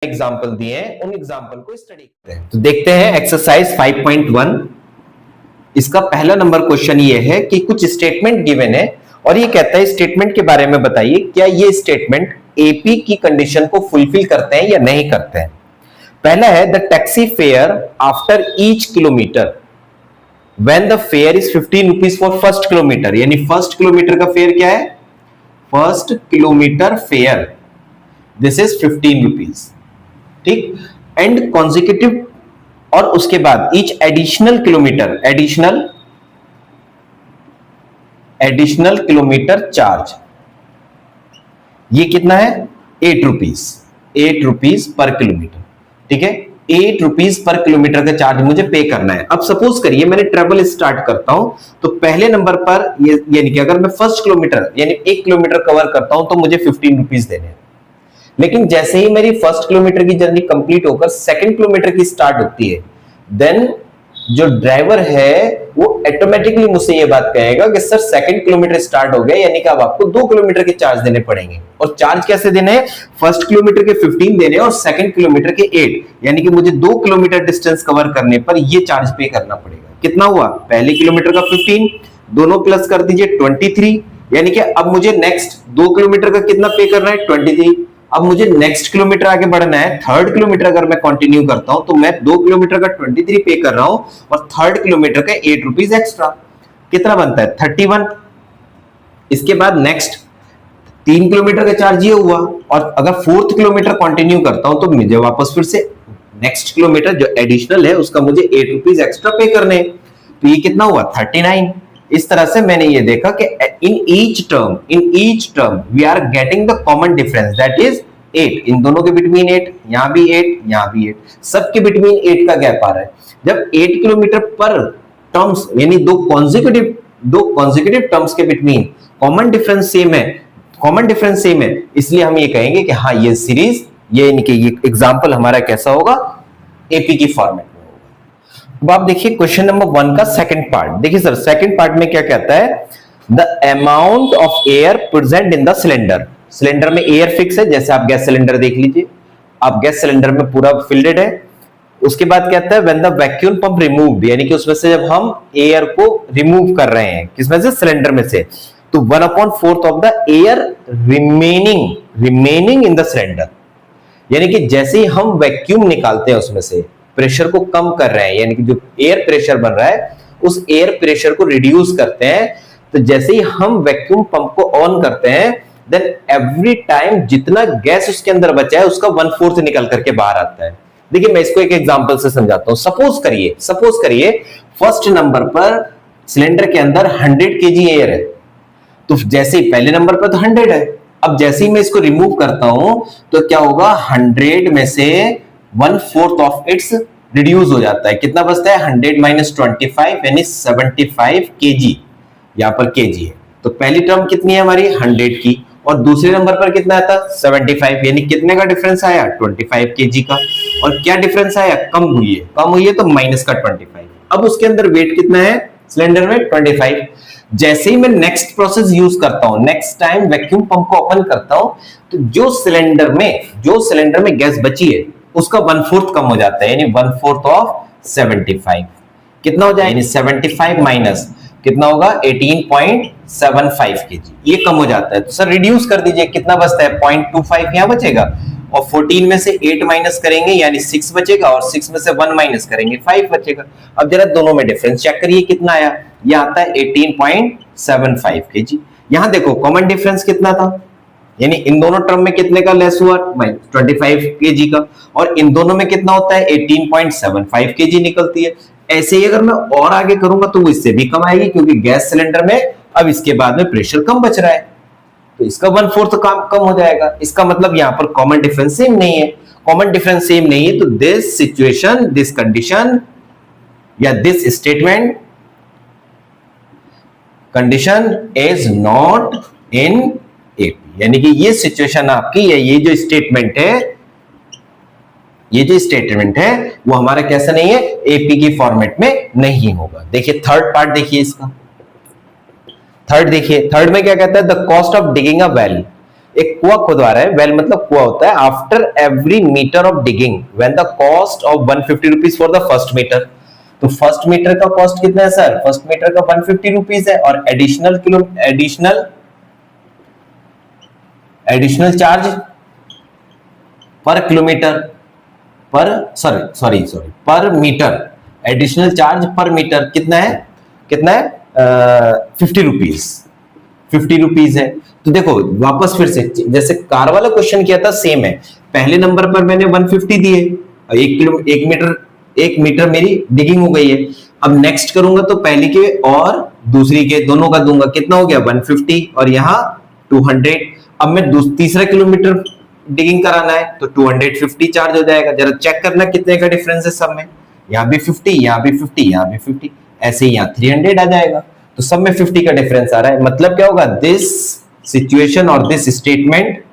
Example दिए हैं उन एग्जाम्पल को स्टडी करते हैं। तो देखते हैं एक्सरसाइज 5.1। इसका पहला नंबर क्वेश्चन ये है कि कुछ स्टेटमेंट गिवन है और ये कहता है स्टेटमेंट के बारे में बताइए, क्या ये स्टेटमेंट एपी की कंडीशन को फुलफिल करते हैं या नहीं करते हैं। पहला है the taxi fare after each kilometre when the fair is 15 rupees for first kilometre, यानी फर्स्ट किलोमीटर का फेयर क्या है, first kilometre fair this is 15 rupees, ठीक। एंड कॉन्जिक्यूटिव और उसके बाद each additional kilometre, additional kilometre charge ये कितना है 8 रुपीज पर किलोमीटर, ठीक है। 8 रुपीज पर किलोमीटर का चार्ज मुझे पे करना है। अब सपोज करिए मैंने ट्रेवल स्टार्ट करता हूं तो पहले नंबर पर यानी कि अगर मैं फर्स्ट किलोमीटर यानी 1 किलोमीटर कवर करता हूं तो मुझे 15 रुपीज देने हैं। लेकिन जैसे ही मेरी फर्स्ट किलोमीटर की जर्नी कंप्लीट होकर सेकंड किलोमीटर की स्टार्ट होती है, देन जो ड्राइवर है वो ऑटोमेटिकली मुझसे ये बात कहेगा कि सर सेकंड किलोमीटर स्टार्ट हो गया, यानी कि अब आपको 2 किलोमीटर के चार्ज देने पड़ेंगे। और चार्ज कैसे देने हैं, फर्स्ट किलोमीटर के 15 देने और सेकंड किलोमीटर के 8, यानी कि मुझे 2 किलोमीटर डिस्टेंस कवर करने पर ये चार्ज पे करना पड़ेगा। कितना हुआ, पहले किलोमीटर का 15, दोनों प्लस कर दीजिए 23, यानी कि अब मुझे नेक्स्ट 2 किलोमीटर का कितना पे करना है 23। अब मुझे नेक्स्ट किलोमीटर आगे बढ़ना है, थर्ड किलोमीटर अगर मैं कंटिन्यू करता हूं तो मैं 2 किलोमीटर का 23 पे कर रहा हूं और थर्ड किलोमीटर का 8 रुपीज एक्स्ट्रा, कितना बनता है 31। इसके बाद नेक्स्ट 3 किलोमीटर का चार्ज ये हुआ और अगर फोर्थ किलोमीटर कंटिन्यू करता हूं तो मुझे वापस फिर से नेक्स्ट किलोमीटर जो एडिशनल है उसका मुझे 8 रुपीज एक्स्ट्रा पे करने हैं। तो ये कितना हुआ 39। इस तरह से मैंने ये देखा कि in each term we are getting the common difference that is 8। इन दोनों के बिटवीन 8, यहां भी 8, यहां भी 8, सबके बिटवीन 8 का गैप आ रहा है। जब 8 किलोमीटर पर टर्म्स यानी दो कॉन्जिक्यूटिव टर्म्स के बिटवीन कॉमन डिफरेंस सेम है, इसलिए हम ये कहेंगे कि हाँ ये सीरीज यानी कि ये एग्जांपल हमारा कैसा होगा, एपी की फॉर्मेट। अब आप देखिए क्वेश्चन नंबर 1 का सेकंड पार्ट। देखिए सर सेकंड पार्ट में क्या कहता है, the amount of air present in the cylinder. Cylinder में एयर फिक्स है, जैसे आप गैस सिलेंडर देख लीजिए, आप गैस सिलेंडर में पूरा फिल्ड है। उसके बाद कहता है when the vacuum pump removed, यानी कि उसमें से जब हम एयर को रिमूव कर रहे हैं, किसमें से, सिलेंडर में से, तो 1/4 of the air remaining in the cylinder, यानी कि जैसे ही हम वैक्यूम निकालते हैं उसमें से प्रेशर को कम कर रहे हैं, यानी कि जो एयर प्रेशर बन रहा है उस एयर प्रेशर को रिड्यूस करते हैं। तो जैसे ही हम वैक्यूम पंप को ऑन करते हैं देन एवरी टाइम जितना गैस उसके अंदर बचा है उसका 1/4 निकल करके बाहर आता है। देखिए मैं इसको एक एग्जांपल से समझाता हूं। सपोज करिए फर्स्ट नंबर पर सिलेंडर के अंदर 100 kg एयर है, तो जैसे ही पहले नंबर पर तो 100 है, अब जैसे ही मैं इसको रिमूव करता हूं तो क्या होगा, 100 में से 1/4 ऑफ इट्स रिड्यूस हो जाता है। कितना बचता है, 100 - 25 यानी 75 kg, यहां पर kg है। तो पहली टर्म कितनी है हमारी 100 की, और दूसरे नंबर पर कितना आता 75, यानी कितने का डिफरेंस आया 25 kg का। और क्या डिफरेंस आया, कम हुई है तो माइनस का 25। अब उसके अंदर वेट कितना है सिलेंडर में 25। जैसे ही मैं नेक्स्ट प्रोसेस यूज करता हूं, नेक्स्ट टाइम वैक्यूम पंप को ओपन करता हूं, तो जो सिलेंडर में गैस बची है उसका 1/4 कम हो जाता है, यानी 1/4 ऑफ 75 कितना हो जाएगा, 75 माइनस कितना होगा 18.75 kg, ये कम हो जाता है। तो सर रिड्यूस कर दीजिए, कितना बचता है 0.25 यहां बचेगा, और 14 में से 8 माइनस करेंगे यानी 6 बचेगा, और 6 में से 1 माइनस करेंगे 5 बचेगा। अब जरा दोनों में डिफरेंस चेक करिए कितना आया, ये आता है 18.75 kg। यहां देखो कॉमन डिफरेंस कितना था, यानी इन दोनों टर्म में कितने का लेस हुआ 25 kg का, और इन दोनों में कितना होता है 18.75 kg निकलती है। ऐसे ही अगर मैं और आगे करूंगा तो वो इससे भी कम आएगी, क्योंकि गैस सिलेंडर में अब इसके बाद में प्रेशर कम बच रहा है, तो इसका 1/4 कम हो जाएगा। इसका मतलब यहां पर कॉमन डिफरेंस सेम नहीं है, तो दिस सिचुएशन, दिस कंडीशन या this statement condition is not in AP, यानी कि ये सिचुएशन आपकी, या ये जो स्टेटमेंट है वो हमारा कैसा नहीं है, एपी की फॉर्मेट में नहीं होगा। देखिए थर्ड पार्ट देखिए इसका, थर्ड में क्या कहता है, the cost of digging a well एक कुआं खुदवा रहा है, वेल मतलब कुआं होता है, after every metre of digging when the cost of 150 rupees for the first metre. तो फर्स्ट मीटर का कॉस्ट कितना है सर? फर्स्ट मीटर का 150 रुपीज है, और एडिशनल चार्ज पर किलोमीटर पर मीटर, एडिशनल चार्ज पर मीटर कितना है 50 रुपीज है। तो देखो वापस फिर से जैसे कार वाला क्वेश्चन किया था सेम है, पहले नंबर पर मैंने 150 दिए, एक मीटर मेरी डिगिंग हो गई है। अब नेक्स्ट करूंगा तो पहले के और दूसरी के दोनों का दूंगा, कितना हो गया 150 और यहाँ 200। अब मैं तीसरा किलोमीटर डिगिंग कराना है तो 250 चार्ज हो जाएगा। जरा चेक करना कितने का डिफरेंस है सब में, यहाँ भी 50, यहाँ भी 50, यहाँ भी 50, ऐसे ही यहाँ 300 आ जाएगा। तो सब में 50 का डिफरेंस आ रहा है, मतलब क्या होगा, दिस सिचुएशन और this statement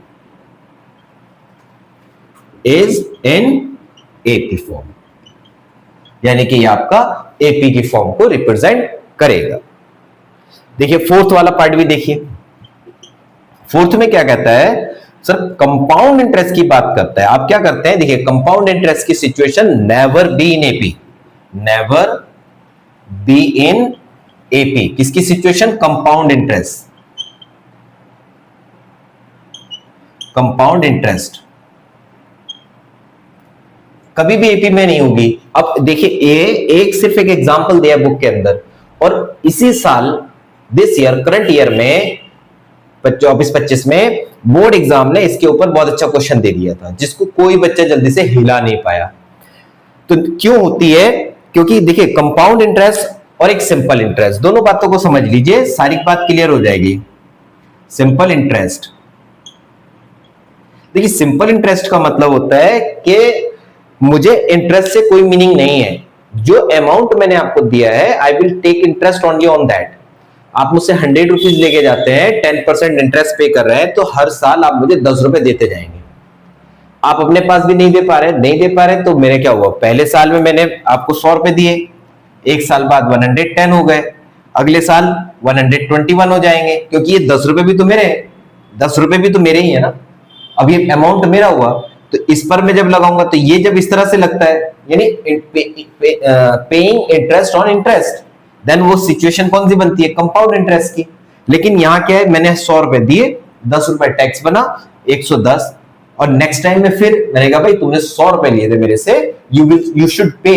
is in AP form, यानी कि ये आपका एपी की फॉर्म को रिप्रेजेंट करेगा। देखिए फोर्थ वाला पार्ट भी देखिए, फोर्थ में क्या कहता है सर, कंपाउंड इंटरेस्ट की बात करता है। आप क्या करते हैं, देखिए कंपाउंड इंटरेस्ट की situation never be in AP, never be in AP. किसकी situation? Compound interest, compound interest कभी भी एपी में नहीं होगी। अब देखिए एक सिर्फ एक एग्जांपल दिया बुक के अंदर, और इसी साल दिस ईयर करंट ईयर में 24-25 में बोर्ड एग्जाम ने इसके ऊपर बहुत अच्छा क्वेश्चन दे दिया था, जिसको कोई बच्चा जल्दी से हिला नहीं पाया। तो क्यों होती है? क्योंकि देखिए कंपाउंड इंटरेस्ट और एक सिंपल इंटरेस्ट, दोनों बातों को समझ लीजिए, सारी बात क्लियर हो जाएगी। सिंपल इंटरेस्ट, देखिए सिंपल इंटरेस्ट का मतलब होता है कि मुझे इंटरेस्ट से कोई मीनिंग नहीं है, जो अमाउंट मैंने आपको दिया है I will take interest only on that. आप मुझसे 100 रुपीज लेके जाते हैं, 10% इंटरेस्ट पे कर रहे हैं, तो हर साल आप मुझे 10 रुपए देते जाएंगे। आप अपने पास भी नहीं दे पा रहे, तो मेरे क्या हुआ, पहले साल में मैंने आपको 100 रुपए दिए, एक साल बाद 110 हो गए, अगले साल 121 हो जाएंगे, क्योंकि ये 10 रुपए भी तो मेरे हैं, 10 रुपए भी तो मेरे ही है ना। अब ये अमाउंट मेरा हुआ, तो इस पर मैं जब लगाऊंगा तो ये जब इस तरह से लगता है, यानी paying interest on interest, then वो सिचुएशन कौन सी बनती है, कंपाउंड इंटरेस्ट की। लेकिन यहां क्या है, मैंने 100 रुपए दिए, 10 रुपए टैक्स बना 110, और नेक्स्ट टाइम में फिर मैंने कहा भाई तुमने 100 रुपए लिए थे मेरे से, you should pay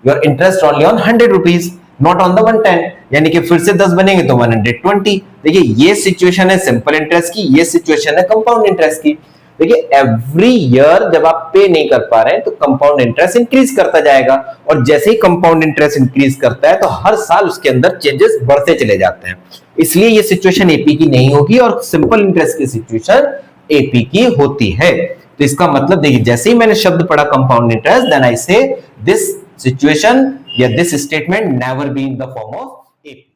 your interest only on 100 rupees, not on the 110, यानी कि फिर से 10 बनेंगे तो 120। देखिए ये सिचुएशन है सिंपल इंटरेस्ट की, ये सिचुएशन है कंपाउंड इंटरेस्ट की। देखिए एवरी ईयर जब आप पे नहीं कर पा रहे हैं तो कंपाउंड इंटरेस्ट इंक्रीज करता जाएगा, और जैसे ही कंपाउंड इंटरेस्ट इंक्रीज करता है तो हर साल उसके अंदर चेंजेस बढ़ते चले जाते हैं। इसलिए ये सिचुएशन एपी की नहीं होगी, और सिंपल इंटरेस्ट की सिचुएशन एपी की होती है। तो इसका मतलब देखिए जैसे ही मैंने शब्द पढ़ा कंपाउंड इंटरेस्ट, देन आई से दिस सिचुएशन या this statement never be in the form of AP.